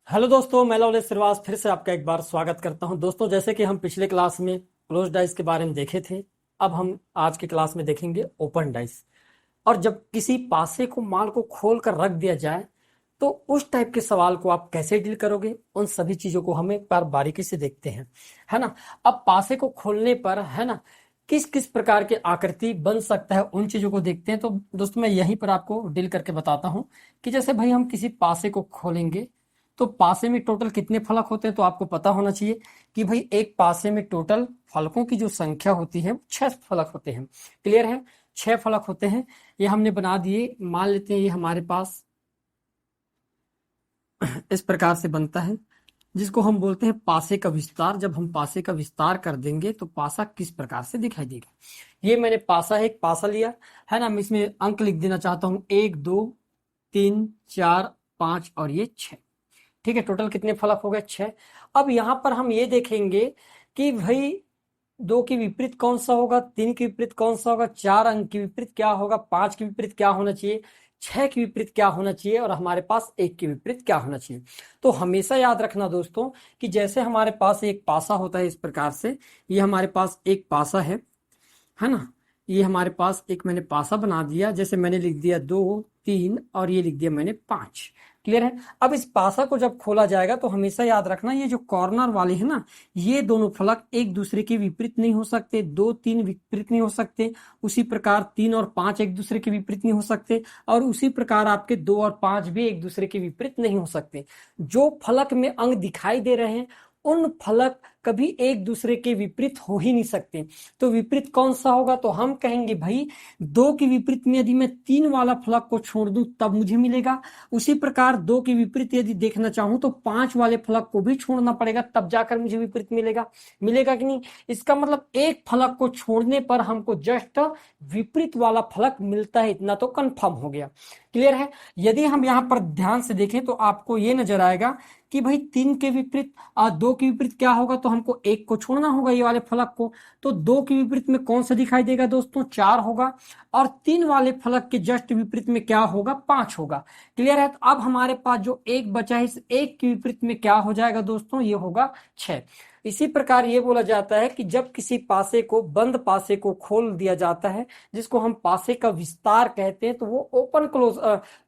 Hello दोस्तों, मैं लवलेश श्रीवास फिर से आपका एक बार स्वागत करता हूं। दोस्तों, जैसे कि हम पिछले क्लास में क्लोज डाइस के बारे में देखे थे, अब हम आज की क्लास में देखेंगे ओपन डाइस। और जब किसी पासे को माल को खोल कर रख दिया जाए तो उस टाइप के सवाल को आप कैसे डील करोगे, उन सभी चीजों को हम एक बार बारीकी से देखते हैं, है ना। अब पासे को खोलने पर, है ना, किस किस प्रकार की आकृति बन सकता है, उन चीजों को देखते हैं। तो दोस्तों, मैं यहीं पर आपको डील करके बताता हूं कि जैसे भाई हम किसी पासे को खोलेंगे तो पासे में टोटल कितने फलक होते हैं। तो आपको पता होना चाहिए कि भाई एक पासे में टोटल फलकों की जो संख्या होती है 6 फलक होते हैं। क्लियर है, 6 फलक होते हैं। ये हमने बना दिए। मान लेते हैं ये हमारे पास इस प्रकार से बनता है, जिसको हम बोलते हैं पासे का विस्तार। जब हम पासे का विस्तार कर देंगे तो पासा किस प्रकार से दिखाई देगा। ये मैंने पासा है, एक पासा लिया है ना। मैं इसमें अंक लिख देना चाहता हूं, 1 2 3 4 5 और ये 6। ठीक है, टोटल कितने फलक हो गए? 6। अब यहां पर हम ये देखेंगे कि भाई 2 के विपरीत कौन सा होगा, 3 के विपरीत कौन सा होगा, 4 अंक के विपरीत क्या होगा, 5 के विपरीत क्या होना चाहिए, 6 के विपरीत क्या होना चाहिए, और हमारे पास 1 के विपरीत क्या होना चाहिए। तो हमेशा याद रखना दोस्तों कि जैसे हमारे पास एक पासा होता है इस प्रकार से, ये हमारे पास एक पासा है ना। ये हमारे पास एक मैंने पासा बना दिया, जैसे मैंने लिख दिया 2 3 और ये लिख दिया मैंने 5। क्लियर है। अब इस पासा को जब खोला जाएगा तो हमेशा याद रखना, ये जो कॉर्नर वाले हैं ना, ये दोनों फलक एक दूसरे के विपरीत नहीं हो सकते। 2 3 विपरीत नहीं हो सकते, उसी प्रकार 3 और 5 एक दूसरे के विपरीत नहीं हो सकते, और उसी प्रकार आपके 2 और 5 भी एक दूसरे के विपरीत नहीं हो सकते। जो फलक में अंक दिखाई दे रहे हैं उन फलक कभी एक दूसरे के विपरीत हो ही नहीं सकते। तो विपरीत कौन सा होगा? तो हम कहेंगे भाई 2 के विपरीत में यदि मैं 3 वाला फलक को छोड़ दूं तब मुझे मिलेगा। उसी प्रकार 2 के विपरीत यदि देखना चाहूं तो 5 वाले फलक को भी छोड़ना पड़ेगा, तब जाकर मुझे विपरीत मिलेगा। मिलेगा कि नहीं? इसका मतलब एक फलक को छोड़ने पर हमको जस्ट विपरीत वाला फलक मिलता है, इतना तो कंफर्म हो गया। क्लियर है। यदि हम यहाँ पर ध्यान से देखें तो आपको ये नजर आएगा कि भाई 3 के विपरीत 2 के विपरीत क्या होगा, तो हमको 1 को छोड़ना होगा, ये वाले फलक को। तो 2 के विपरीत में कौन सा दिखाई देगा दोस्तों? 4 होगा। और 3 वाले फलक के जस्ट विपरीत में क्या होगा? 5 होगा। क्लियर है। तो अब हमारे पास जो 1 बचा है, इस 1 के विपरीत में क्या हो जाएगा दोस्तों? ये होगा 6। इसी प्रकार ये बोला जाता है कि जब किसी पासे को, बंद पासे को खोल दिया जाता है, जिसको हम पासे का विस्तार कहते हैं, तो वो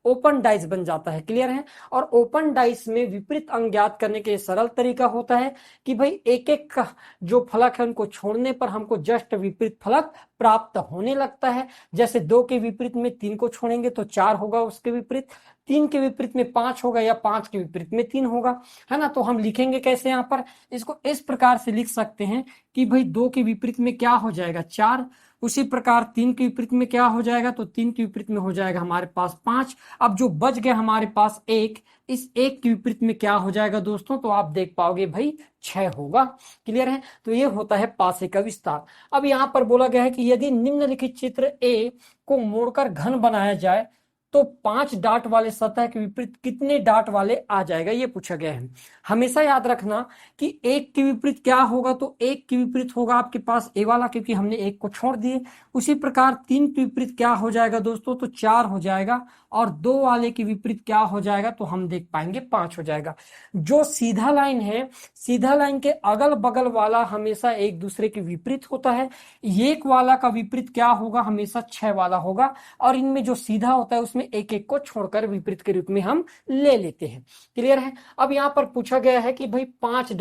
ओपन डाइस बन जाता है। क्लियर है। और ओपन डाइस में विपरीत अंक ज्ञात करने के सरल तरीका होता है कि भाई एक एक का जो फलक है उनको छोड़ने पर हमको जस्ट विपरीत फलक प्राप्त होने लगता है। जैसे 2 के विपरीत में 3 को छोड़ेंगे तो 4 होगा, उसके विपरीत 3 के विपरीत में 5 होगा, या 5 के विपरीत में 3 होगा, है ना। तो हम लिखेंगे कैसे? यहाँ पर इसको इस प्रकार से लिख सकते हैं कि भाई 2 के विपरीत में क्या हो जाएगा? 4। उसी प्रकार 3 के विपरीत में क्या हो जाएगा? तो 3 के विपरीत में हो जाएगा हमारे पास 5। अब जो बच गया हमारे पास 1, इस 1 के विपरीत में क्या हो जाएगा दोस्तों? तो आप देख पाओगे भाई 6 होगा। क्लियर है। तो ये होता है पासे का विस्तार। अब यहाँ पर बोला गया है कि यदि निम्नलिखित चित्र ए को मोड़कर घन बनाया जाए तो 5 डाट वाले सतह के विपरीत कितने डाट वाले आ जाएगा, ये पूछा गया है। हमेशा याद रखना कि 1 के विपरीत क्या होगा, तो 1 के विपरीत होगा आपके पास ए वाला, क्योंकि हमने 1 को छोड़ दिए। उसी प्रकार 3 के विपरीत क्या हो जाएगा दोस्तों? तो 4 हो जाएगा। और 2 वाले के विपरीत क्या हो जाएगा? तो हम देख पाएंगे 5 हो जाएगा। जो सीधा लाइन है, सीधा लाइन के अगल बगल वाला हमेशा एक दूसरे के विपरीत होता है। 1 वाला का विपरीत क्या होगा? हमेशा 6 वाला होगा। और इनमें जो सीधा होता है उसमें एक एक को छोड़कर विपरीत के रूप में हम ले लेते हैं। क्लियर है। अब यहाँ पर पूछा गया है कि भाई 5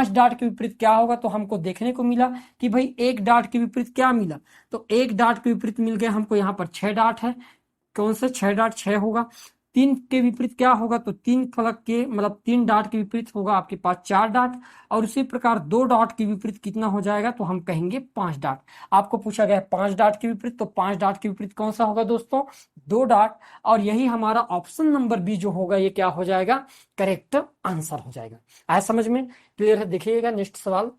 डाट के विपरीत क्या होगा, तो हमको देखने को मिला कि भाई 1 डाट के विपरीत क्या मिला, तो 1 डाट के विपरीत मिल गया हमको। यहाँ पर 6 डाट है, कौन से 6 डाट? 6 होगा। 3 के विपरीत क्या होगा? तो 3 फलक के मतलब 3 डाट के विपरीत होगा आपके पास 4 डाट। और उसी प्रकार 2 डाट के विपरीत कितना हो जाएगा? तो हम कहेंगे 5 डाट। आपको पूछा गया है 5 डाट के विपरीत, तो 5 डाट के विपरीत कौन सा होगा दोस्तों? 2 डाट। और यही हमारा ऑप्शन नंबर बी जो होगा ये क्या हो जाएगा? करेक्ट आंसर हो जाएगा। आया समझ में? क्लियर है। देखिएगा नेक्स्ट सवाल।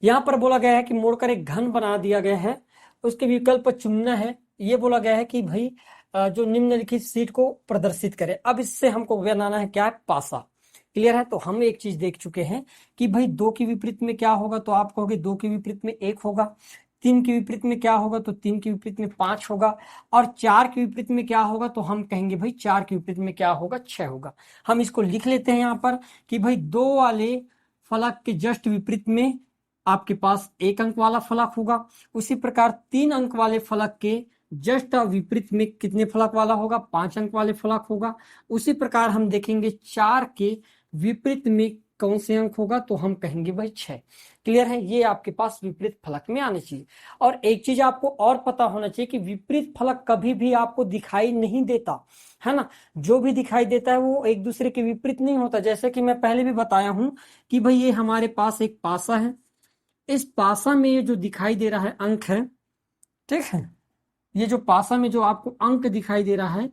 यहाँ पर बोला गया है कि मोड़कर एक घन बना दिया गया है, उसके विकल्प चुनना है। ये बोला गया है कि भाई जो निम्नलिखित शीट को प्रदर्शित करे। अब इससे हमको बनाना है क्या है? पासा। क्लियर है। तो हम एक चीज देख चुके हैं कि भाई 2 के विपरीत में क्या होगा, तो आप कहोगे 2 के विपरीत में 1 होगा। 3 के विपरीत में क्या होगा, तो 3 के विपरीत में 5 होगा। और 4 के विपरीत में क्या होगा, तो हम कहेंगे भाई 4 के विपरीत में क्या होगा, 6 होगा। हम इसको लिख लेते हैं यहाँ पर कि भाई 2 वाले फलक के जस्ट विपरीत में आपके पास 1 अंक वाला फलक होगा। उसी प्रकार 3 अंक वाले फलक के जस्ट विपरीत में कितने फलक वाला होगा, 5 अंक वाले फलक होगा। उसी प्रकार हम देखेंगे 4 के विपरीत में कौन से अंक होगा, तो हम कहेंगे भाई 6। क्लियर है, ये आपके पास विपरीत फलक में आने चाहिए। और एक चीज आपको और पता होना चाहिए कि विपरीत फलक कभी भी आपको दिखाई नहीं देता है ना। जो भी दिखाई देता है वो एक दूसरे के विपरीत नहीं होता। जैसे कि मैं पहले भी बताया हूं कि भाई ये हमारे पास एक पासा है, इस पासा में ये जो दिखाई दे रहा है अंक है, ठीक है, ये जो पासा में जो आपको अंक दिखाई दे रहा है,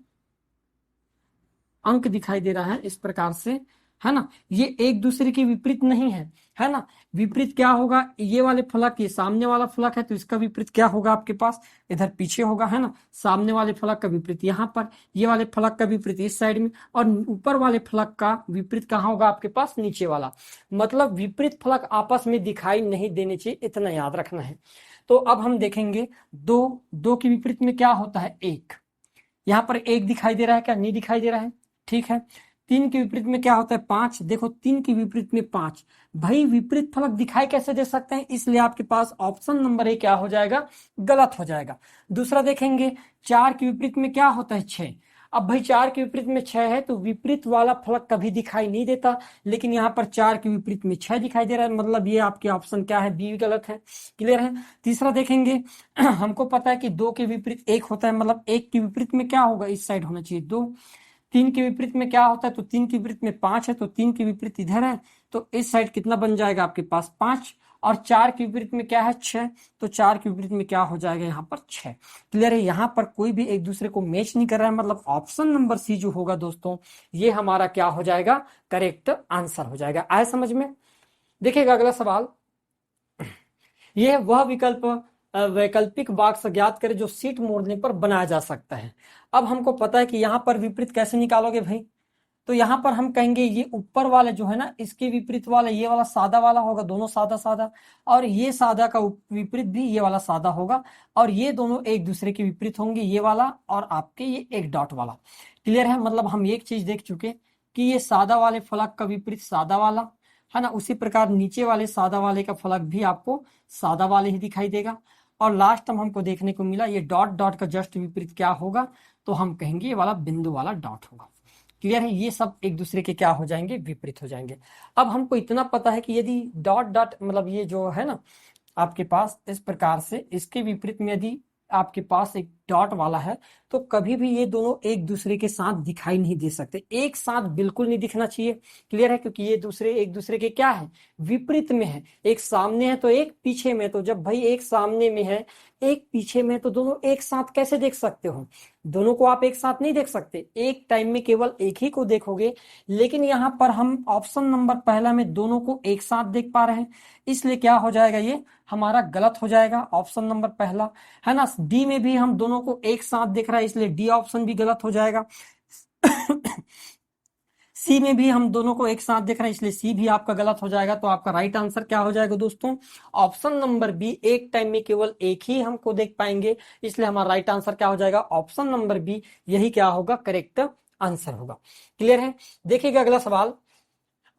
अंक दिखाई दे रहा है इस प्रकार से, है ना, ये एक दूसरे के विपरीत नहीं है ना। विपरीत क्या होगा, ये वाले फलक, ये सामने वाला फलक है तो इसका विपरीत क्या होगा आपके पास, इधर पीछे होगा, है ना। सामने वाले फलक का विपरीत यहाँ पर, ये वाले फलक का विपरीत इस साइड में, और ऊपर वाले फलक का विपरीत कहाँ होगा आपके पास, नीचे वाला। मतलब विपरीत फलक आपस में दिखाई नहीं देने चाहिए, इतना याद रखना है। तो अब हम देखेंगे दो के विपरीत में क्या होता है, 1। यहाँ पर 1 दिखाई दे रहा है क्या, नहीं दिखाई दे रहा है, ठीक है। 3 के विपरीत में क्या होता है, 5। देखो 3 के विपरीत में 5, भाई विपरीत फलक दिखाई कैसे दे सकते हैं, इसलिए आपके पास ऑप्शन नंबर ए क्या हो जाएगा, गलत हो जाएगा। दूसरा देखेंगे 4 के विपरीत में क्या होता है, 6। अब भाई 4 के विपरीत में 6 है तो विपरीत वाला फलक कभी दिखाई नहीं देता, लेकिन यहाँ पर 4 के विपरीत में 6 दिखाई दे रहा है, मतलब ये आपके ऑप्शन क्या है, बी गलत है। क्लियर है। तीसरा देखेंगे हमको पता है कि 2 के विपरीत 1 होता है, मतलब 1 के विपरीत में क्या होगा, इस साइड होना चाहिए 2। 3 के विपरीत में क्या होता है, तो 3 के विपरीत में 5 है, तो 3 के विपरीत इधर है, तो इस साइड कितना बन जाएगा आपके पास, 5। और 4 के विपरीत में क्या है, 6, तो 4 के विपरीत में क्या हो जाएगा यहाँ पर, 6। क्लियर है, यहाँ पर कोई भी एक दूसरे को मैच नहीं कर रहा है, मतलब ऑप्शन नंबर सी जो होगा दोस्तों, ये हमारा क्या हो जाएगा, करेक्ट आंसर हो जाएगा। आए समझ में। देखिएगा अगला सवाल, यह वह वैकल्पिक वाक्य ज्ञात करें जो सीट मोड़ने पर बनाया जा सकता है। अब हमको पता है कि यहाँ पर विपरीत कैसे निकालोगे भाई, तो यहाँ पर हम कहेंगे ये ऊपर वाला जो है ना, इसके विपरीत वाला ये वाला सादा वाला होगा, दोनों सादा सादा, और ये सादा का विपरीत भी ये वाला सादा होगा, और ये दोनों एक दूसरे के विपरीत होंगे, ये वाला और आपके ये एक डॉट वाला। क्लियर है, मतलब हम एक चीज देख चुके कि ये सादा वाले फलक का विपरीत सादा वाला है ना, उसी प्रकार नीचे वाले सादा वाले का फलक भी आपको सादा वाले ही दिखाई देगा। और लास्ट में हमको देखने को मिला ये डॉट डॉट का जस्ट विपरीत क्या होगा, तो हम कहेंगे ये वाला बिंदु वाला डॉट होगा। क्लियर है, ये सब एक दूसरे के क्या हो जाएंगे, विपरीत हो जाएंगे। अब हमको इतना पता है कि यदि डॉट डॉट मतलब ये जो है ना आपके पास इस प्रकार से, इसके विपरीत में यदि आपके पास एक डॉट वाला है, तो कभी भी ये दोनों एक दूसरे के साथ दिखाई नहीं दे सकते, एक साथ बिल्कुल नहीं दिखना चाहिए। क्लियर है, क्योंकि ये दूसरे एक दूसरे के क्या है, विपरीत में है। एक सामने है तो एक पीछे में, तो जब भाई एक सामने में है एक पीछे में, तो दोनों एक साथ कैसे देख सकते हो, दोनों को आप एक साथ नहीं देख सकते, एक टाइम में केवल एक ही को देखोगे। लेकिन यहाँ पर हम ऑप्शन नंबर पहला में दोनों को एक साथ देख पा रहे हैं, इसलिए क्या हो जाएगा, ये हमारा गलत हो जाएगा ऑप्शन नंबर पहला, है ना। डी में भी हम दोनों को एक साथ देख रहा है, इसलिए डी ऑप्शन भी गलत हो जाएगा। सी में भी हम दोनों को एक साथ देख रहे हैं, इसलिए सी भी आपका गलत हो जाएगा। तो आपका राइट आंसर क्या हो जाएगा दोस्तों, ऑप्शन नंबर बी, एक टाइम में केवल एक ही हमको देख पाएंगे, इसलिए हमारा राइट आंसर क्या हो जाएगा, ऑप्शन नंबर बी, यही क्या होगा, करेक्ट आंसर होगा। क्लियर है। देखिएगा अगला सवाल,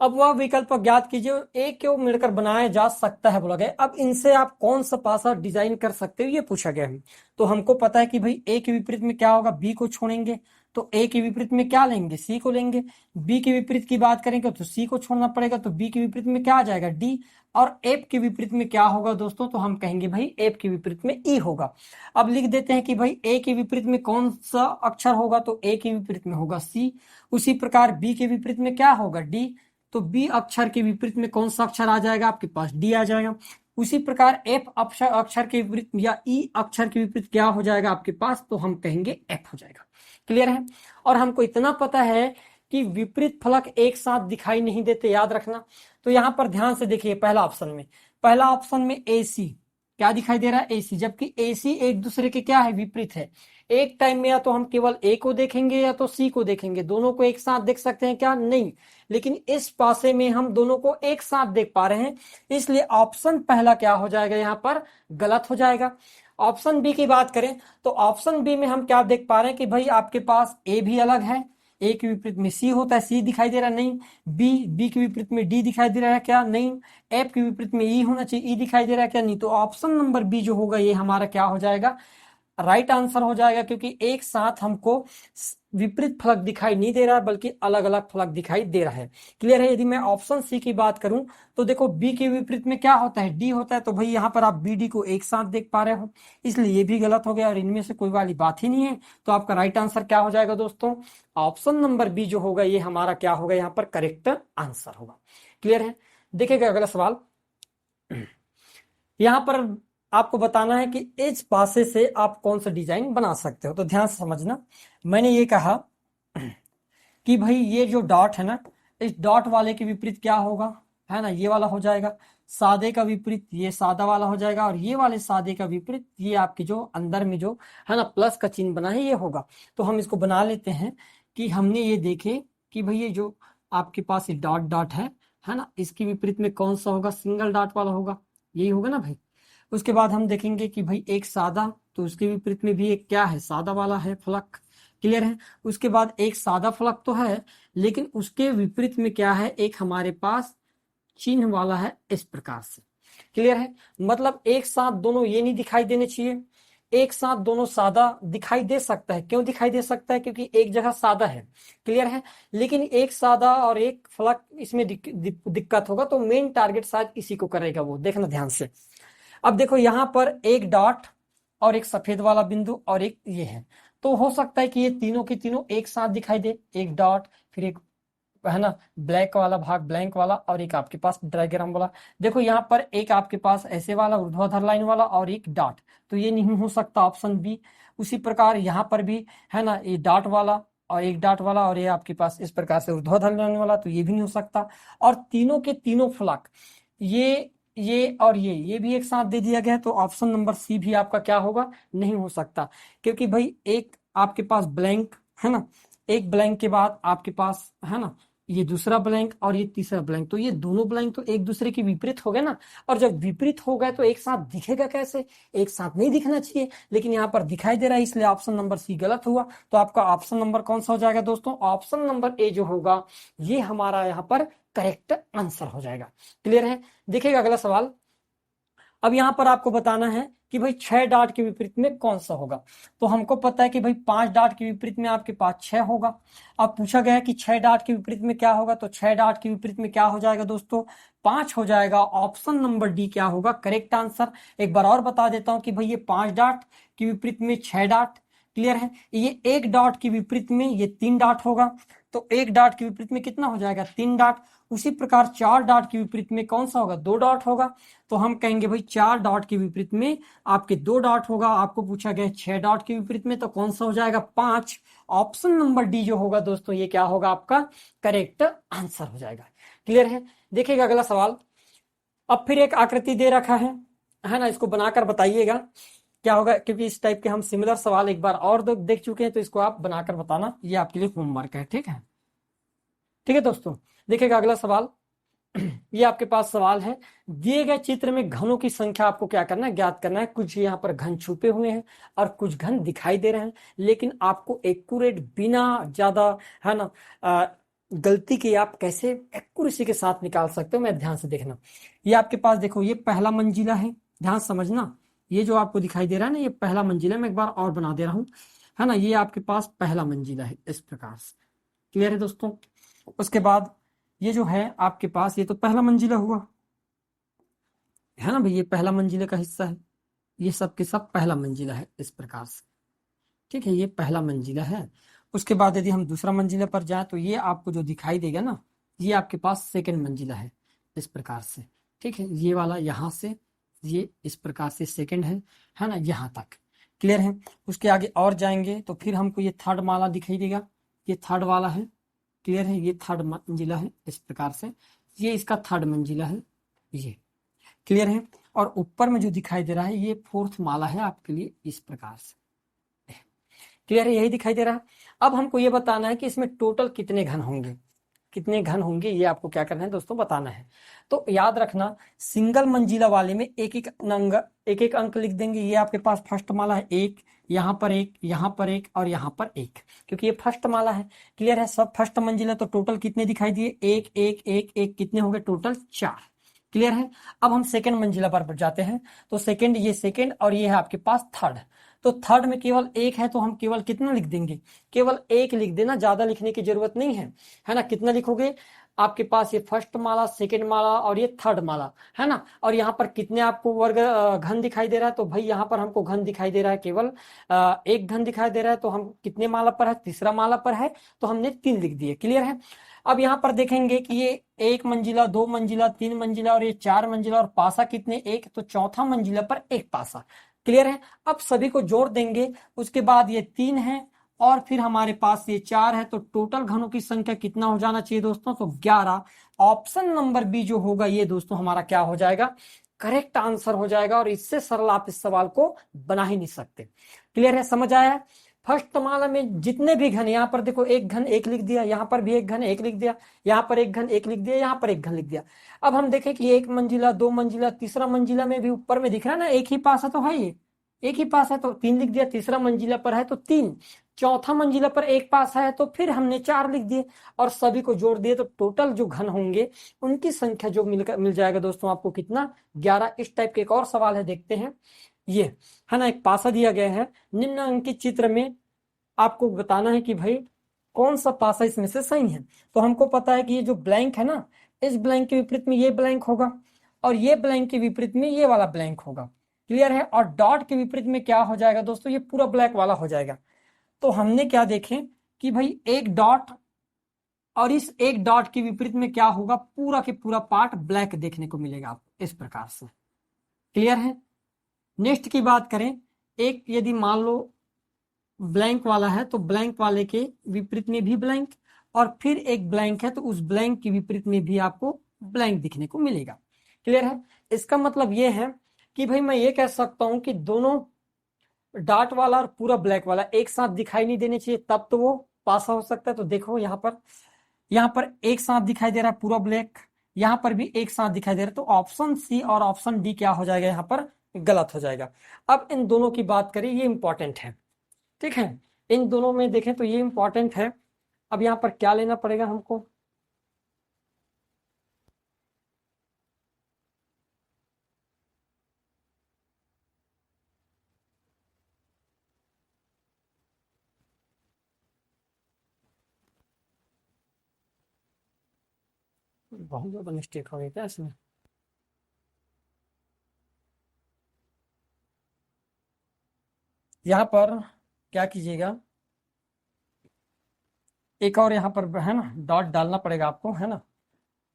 अब वह विकल्प ज्ञात कीजिए एक को मिलकर बनाया जा सकता है बोला गया। अब इनसे आप कौन सा पासा डिजाइन कर सकते हो ये पूछा गया है। तो हमको पता है कि भाई ए के विपरीत में क्या होगा, बी को छोड़ेंगे, तो ए के विपरीत में क्या लेंगे, सी को लेंगे। बी के विपरीत की बात करेंगे तो सी को छोड़ना पड़ेगा, तो बी के विपरीत में क्या आ जाएगा, डी। और एफ के विपरीत में क्या होगा दोस्तों, तो हम कहेंगे भाई एफ के विपरीत में ई होगा। अब लिख देते हैं कि भाई ए के विपरीत में कौन सा अक्षर होगा, तो ए के विपरीत में होगा सी। उसी प्रकार बी के विपरीत में क्या होगा, डी, तो बी अक्षर के विपरीत में कौन सा अक्षर आ जाएगा, आपके पास डी आ जाएगा। उसी प्रकार एफ अक्षर के विपरीत या ई अक्षर के विपरीत क्या हो जाएगा आपके पास, तो हम कहेंगे एफ हो जाएगा। क्लियर है। और हमको इतना पता है कि विपरीत फलक एक साथ दिखाई नहीं देते, याद रखना। तो यहां पर ध्यान से देखिए, पहला ऑप्शन में ए सी क्या दिखाई दे रहा है, ए सी, जबकि ए सी एक दूसरे के क्या है, विपरीत है। एक टाइम में या तो हम केवल ए को देखेंगे या तो सी को देखेंगे, दोनों को एक साथ देख सकते हैं क्या? नहीं। लेकिन इस पासे में हम दोनों को एक साथ देख पा रहे हैं, इसलिए ऑप्शन पहला क्या हो जाएगा यहाँ पर? गलत हो जाएगा। ऑप्शन बी की बात करें तो ऑप्शन बी में हम क्या देख पा रहे हैं कि भाई आपके पास ए भी अलग है, ए के विपरीत में सी होता है, सी दिखाई दे रहा है, नहीं। बी के विपरीत में डी दिखाई दे रहा है क्या? नहीं। एफ के विपरीत में ई होना चाहिए, ई दिखाई दे रहा है क्या? नहीं। तो ऑप्शन नंबर बी जो होगा ये हमारा क्या हो जाएगा? राइट आंसर हो जाएगा, क्योंकि एक साथ हमको विपरीत फलक दिखाई नहीं दे रहा है बल्कि अलग अलग फलक दिखाई दे रहा है। क्लियर है? यदि मैं ऑप्शन सी की बात करूं तो देखो बी के विपरीत में क्या होता है? डी होता है, तो भाई यहां पर आप बी डी को एक साथ देख पा रहे हो, इसलिए ये भी गलत हो गया और इनमें से कोई वाली बात ही नहीं है। तो आपका राइट आंसर क्या हो जाएगा दोस्तों? ऑप्शन नंबर बी जो होगा ये हमारा क्या होगा? यहाँ पर करेक्ट आंसर होगा। क्लियर है? देखिएगा अगला सवाल। यहां पर आपको बताना है कि इस पासे से आप कौन सा डिजाइन बना सकते हो, तो ध्यान से समझना। मैंने ये कहा कि भाई ये जो डॉट है ना, इस डॉट वाले के विपरीत क्या होगा? है ना, ये वाला हो जाएगा। सादे का विपरीत ये सादा वाला हो जाएगा, और ये वाले सादे का विपरीत ये आपके जो अंदर में जो है ना प्लस का चिन्ह बना है ये होगा। तो हम इसको बना लेते हैं कि हमने ये देखे कि भाई ये जो आपके पास ये डॉट डॉट है ना, इसके विपरीत में कौन सा होगा? सिंगल डॉट वाला होगा, यही होगा ना भाई। उसके बाद हम देखेंगे कि भाई एक सादा, तो उसके विपरीत में भी एक क्या है? सादा वाला है फलक। क्लियर है? उसके बाद एक सादा फलक तो है, लेकिन उसके विपरीत में क्या है? एक हमारे पास चिन्ह वाला है, इस प्रकार से। क्लियर है? मतलब एक साथ दोनों ये नहीं दिखाई देने चाहिए, एक साथ दोनों सादा दिखाई दे सकता है। क्यों दिखाई दे सकता है? क्योंकि एक जगह सादा है। क्लियर है? लेकिन एक सादा और एक फलक इसमें दिक्कत होगा, तो मेन टारगेट शायद इसी को करेगा वो। देखना ध्यान से। अब देखो यहां पर एक डॉट और एक सफेद वाला बिंदु और एक ये है, तो हो सकता है कि ये तीनों के तीनों एक साथ दिखाई दे। एक डॉट, फिर एक है ना ब्लैक वाला भाग, ब्लैंक वाला, और एक आपके पास डायग्राम वाला। देखो यहाँ पर एक आपके पास ऐसे वाला ऊर्ध्वाधर लाइन वाला और एक डॉट, तो ये नहीं हो सकता, ऑप्शन बी। उसी प्रकार यहाँ पर भी है ना, ये डॉट वाला और एक डॉट वाला, और ये आपके पास इस प्रकार से ऊर्ध्वाधर लाइन वाला, तो ये भी नहीं हो सकता। और तीनों के तीनों फलक ये और ये भी एक साथ दे दिया गया है, तो ऑप्शन नंबर सी भी आपका क्या होगा? नहीं हो सकता। क्योंकि भाई एक आपके पास ब्लैंक है ना, एक ब्लैंक के बाद आपके पास है ना ये दूसरा ब्लैंक और ये तीसरा ब्लैंक, तो ये दोनों ब्लैंक तो एक दूसरे के विपरीत हो गए ना। और जब विपरीत हो गए तो एक साथ दिखेगा कैसे? एक साथ नहीं दिखना चाहिए, लेकिन यहाँ पर दिखाई दे रहा है, इसलिए ऑप्शन नंबर सी गलत हुआ। तो आपका ऑप्शन नंबर कौन सा हो जाएगा दोस्तों? ऑप्शन नंबर ए जो होगा ये हमारा यहाँ पर करेक्ट आंसर हो जाएगा। क्लियर है? देखिएगा अगला सवाल। अब यहां पर आपको बताना है कि भाई 6 डॉट के विपरीत में कौन सा होगा। तो हमको पता है कि भाई 5 डॉट के विपरीत में आपके पास 6 होगा। अब पूछा गया है कि 6 डॉट के विपरीत में क्या होगा, तो 6 डॉट के विपरीत में क्या हो जाएगा दोस्तों? 5 हो जाएगा। ऑप्शन नंबर डी क्या होगा? Correct answer. एक बार और बता देता हूं कि भाई ये 5 डॉट के विपरीत में 6 डॉट। क्लियर है? ये एक डॉट के विपरीत में ये 3 डॉट होगा, तो एक डॉट के विपरीत में कितना हो जाएगा? 3 डॉट। उसी प्रकार 4 डॉट के विपरीत में कौन सा होगा? 2 डॉट होगा। तो हम कहेंगे भाई 4 डॉट के विपरीत में आपके 2 डॉट होगा। आपको पूछा गया 6 डॉट के विपरीत में, तो कौन सा हो जाएगा? 5। ऑप्शन नंबर डी जो होगा दोस्तों ये क्या होगा? आपका करेक्ट आंसर हो जाएगा। क्लियर है? देखिएगा अगला सवाल। अब फिर एक आकृति दे रखा है ना, इसको बनाकर बताइएगा क्या होगा, क्योंकि इस टाइप के हम सिमिलर सवाल एक बार और देख चुके हैं, तो इसको आप बनाकर बताना, ये आपके लिए होमवर्क है। ठीक है? ठीक है दोस्तों, देखिएगा अगला सवाल। ये आपके पास सवाल है, दिए गए चित्र में घनों की संख्या आपको क्या करना है? ज्ञात करना है। कुछ यहाँ पर घन छुपे हुए हैं और कुछ घन दिखाई दे रहे हैं, लेकिन आपको एक्यूरेट बिना ज्यादा है ना गलती के आप कैसे एक्यूरेसी के साथ निकाल सकते हो, मैं ध्यान से देखना। ये आपके पास देखो ये पहला मंजिला है, ध्यान समझना। ये जो आपको दिखाई दे रहा है ना, ये पहला मंजिला है। मैं एक बार और बना दे रहा हूँ, है ना, ये आपके पास पहला मंजिला है इस प्रकार से। क्लियर है दोस्तों? उसके बाद ये जो है आपके पास, ये तो पहला मंजिला हुआ, है ना भाई, ये पहला मंजिले का हिस्सा है। ये सब के सब पहला मंजिला है इस प्रकार से। ठीक है? ये पहला मंजिला है। उसके बाद यदि हम दूसरा मंजिला पर जाए तो ये आपको जो दिखाई देगा ना, ये आपके पास सेकंड मंजिला है इस प्रकार से। ठीक है? ये वाला यहाँ से ये इस प्रकार से सेकंड है ना, यहाँ तक। क्लियर है? उसके आगे और जाएंगे तो फिर हमको ये थर्ड माला दिखाई देगा, ये थर्ड वाला है। क्लियर है? ये थर्ड मंजिला है इस प्रकार से, ये इसका थर्ड मंजिला है ये। क्लियर है? और ऊपर में जो दिखाई दे रहा है ये फोर्थ माला है आपके लिए इस प्रकार से। क्लियर है, यही दिखाई दे रहा है। अब हमको ये बताना है कि इसमें टोटल कितने घन होंगे, कितने घन होंगे, ये आपको क्या करना है दोस्तों, बताना है। तो याद रखना, सिंगल मंजिला वाले में एक एक अंक लिख देंगे। ये आपके पास फर्स्ट माला है, एक, यहाँ पर एक, यहाँ पर एक और यहाँ पर एक, क्योंकि ये फर्स्ट माला है। क्लियर है, सब फर्स्ट मंजिला, तो टोटल कितने दिखाई दिए, एक एक एक एक, कितने हो गए टोटल, 4। क्लियर है। अब हम सेकंड मंजिला पर जाते हैं, तो सेकंड, ये सेकंड और ये है आपके पास थर्ड। तो थर्ड में केवल एक है, तो हम केवल कितना लिख देंगे, केवल एक लिख देना, ज्यादा लिखने की जरूरत नहीं है ना। कितना लिखोगे, आपके पास ये फर्स्ट माला, सेकंड माला और ये थर्ड माला है ना। और यहाँ पर कितने आपको वर्ग घन दिखाई दे रहा है, तो भाई यहाँ पर हमको घन दिखाई दे रहा है केवल एक घन दिखाई दे रहा है। तो हम कितने माला पर है, तीसरा माला पर है, तो हमने 3 लिख दिए। क्लियर है। अब यहाँ पर देखेंगे कि ये 1 मंजिला, 2 मंजिला, 3 मंजिला और ये 4 मंजिला, और पासा कितने, एक, तो चौथा मंजिला पर एक पासा। क्लियर है। अब सभी को जोड़ देंगे, उसके बाद ये 3 है और फिर हमारे पास ये 4 है, तो टोटल घनों की संख्या कितना हो जाना चाहिए दोस्तों, तो 11। ऑप्शन नंबर बी जो होगा ये दोस्तों हमारा क्या हो जाएगा, करेक्ट आंसर हो जाएगा। और इससे सरल आप इस सवाल को बना ही नहीं सकते। क्लियर है, समझ आया। फर्स्ट माला में जितने भी घन, यहाँ पर देखो एक घन एक लिख दिया, यहाँ पर भी एक घन एक लिख दिया, यहाँ पर एक घन एक लिख दिया, यहाँ पर एक घन लिख दिया। अब हम देखें कि 1 मंजिला, 2 मंजिला, तीसरा मंजिला में भी ऊपर में दिख रहा है ना, एक ही पास है, तो है ये एक ही पास है, तो 3 लिख दिया। तीसरा मंजिला पर है तो 3, चौथा मंजिला पर एक पास है, तो फिर हमने 4 लिख दिए और सभी को जोड़ दिए, तो टोटल जो घन होंगे उनकी संख्या जो मिल जाएगा दोस्तों आपको कितना, 11। इस टाइप के एक और सवाल है, देखते हैं। ये है ना, एक पासा दिया गया है, निम्नलिखित चित्र में आपको बताना है कि भाई कौन सा पासा इसमें से सही है। तो हमको पता है कि ये जो ब्लैंक है ना, इस ब्लैंक के विपरीत में ये ब्लैंक होगा, और ये ब्लैंक के विपरीत में ये वाला ब्लैंक होगा। क्लियर है। और डॉट के विपरीत में क्या हो जाएगा दोस्तों, ये पूरा ब्लैक वाला हो जाएगा। तो हमने क्या देखें कि भाई एक डॉट और इस एक डॉट के विपरीत में क्या होगा, पूरा के पूरा पार्ट ब्लैक देखने को मिलेगा आपको इस प्रकार से। क्लियर है। नेक्स्ट की बात करें, एक यदि मान लो ब्लैंक वाला है, तो ब्लैंक वाले के विपरीत में भी ब्लैंक, और फिर एक ब्लैंक है, तो उस ब्लैंक के विपरीत में भी आपको ब्लैंक दिखने को मिलेगा। क्लियर है। इसका मतलब ये है कि भाई मैं ये कह सकता हूं कि दोनों डॉट वाला और पूरा ब्लैक वाला एक साथ दिखाई नहीं देने चाहिए, तब तो वो पासा हो सकता है। तो देखो यहाँ पर एक साथ दिखाई दे रहा है पूरा ब्लैक, यहाँ पर भी एक साथ दिखाई दे रहा है, तो ऑप्शन सी और ऑप्शन डी क्या हो जाएगा, यहाँ पर गलत हो जाएगा। अब इन दोनों की बात करें, ये इंपॉर्टेंट है, ठीक है। इन दोनों में देखें तो ये इंपॉर्टेंट है। अब यहाँ पर क्या लेना पड़ेगा हमको, बहुत ज्यादा मिस्टेक हो गई क्या इसमें। यहाँ पर क्या कीजिएगा, एक और यहाँ पर है ना डॉट डालना पड़ेगा आपको, है ना।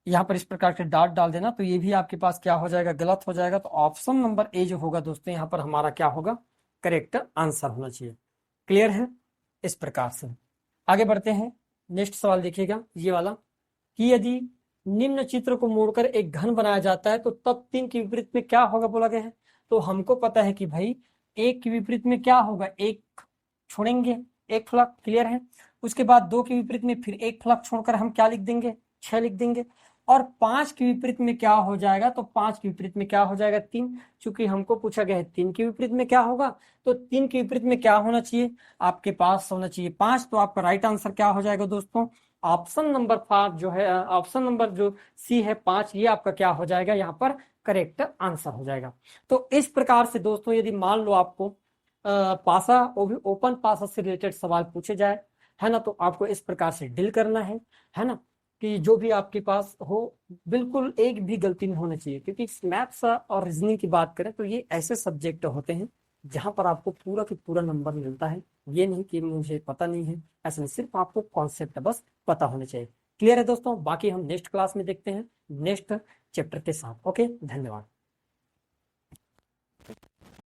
यहाँ पर इस प्रकार के डॉट डाल देना, तो ये भी आपके पास क्या हो जाएगा, गलत हो जाएगा। तो ऑप्शन नंबर ए जो होगा दोस्तों, यहाँ पर हमारा क्या होगा, करेक्ट आंसर होना चाहिए। क्लियर है। इस प्रकार से आगे बढ़ते हैं। नेक्स्ट सवाल देखिएगा ये वाला, कि यदि निम्न चित्र को मोड़कर एक घन बनाया जाता है, तो तब 3 के विपरीत में क्या होगा बोला गया है। तो हमको पता है कि भाई 1 के विपरीत में क्या होगा, एक छोड़ेंगे, एक फलक। क्लियर है। उसके बाद 2 के विपरीत में फिर एक फलक छोड़कर हम क्या लिख देंगे, 6 लिख देंगे। और 5 के विपरीत में क्या हो जाएगा, तो 5 के विपरीत में क्या हो जाएगा, 3। चूंकि हमको पूछा गया है 3 के विपरीत में क्या होगा, तो 3 के विपरीत में क्या होना चाहिए, आपके पास होना चाहिए 5। तो आपका राइट आंसर क्या हो जाएगा दोस्तों, ऑप्शन नंबर 5 जो है, ऑप्शन नंबर जो सी है 5, ये आपका क्या हो जाएगा, यहाँ पर करेक्ट आंसर हो जाएगा। तो इस प्रकार से दोस्तों यदि मान लो आपको पासा, वो भी ओपन पासा से रिलेटेड सवाल पूछे जाए, है ना, तो आपको इस प्रकार से डील करना है ना, कि जो भी आपके पास हो बिल्कुल एक भी गलती नहीं होना चाहिए। क्योंकि मैथ्स और रीजनिंग की बात करें तो ये ऐसे सब्जेक्ट होते हैं जहां पर आपको पूरा का पूरा नंबर मिलता है। ये नहीं कि मुझे पता नहीं है, ऐसा नहीं, सिर्फ आपको कॉन्सेप्ट बस पता होने चाहिए। क्लियर है दोस्तों। बाकी हम नेक्स्ट क्लास में देखते हैं नेक्स्ट चैप्टर के साथ। ओके, धन्यवाद।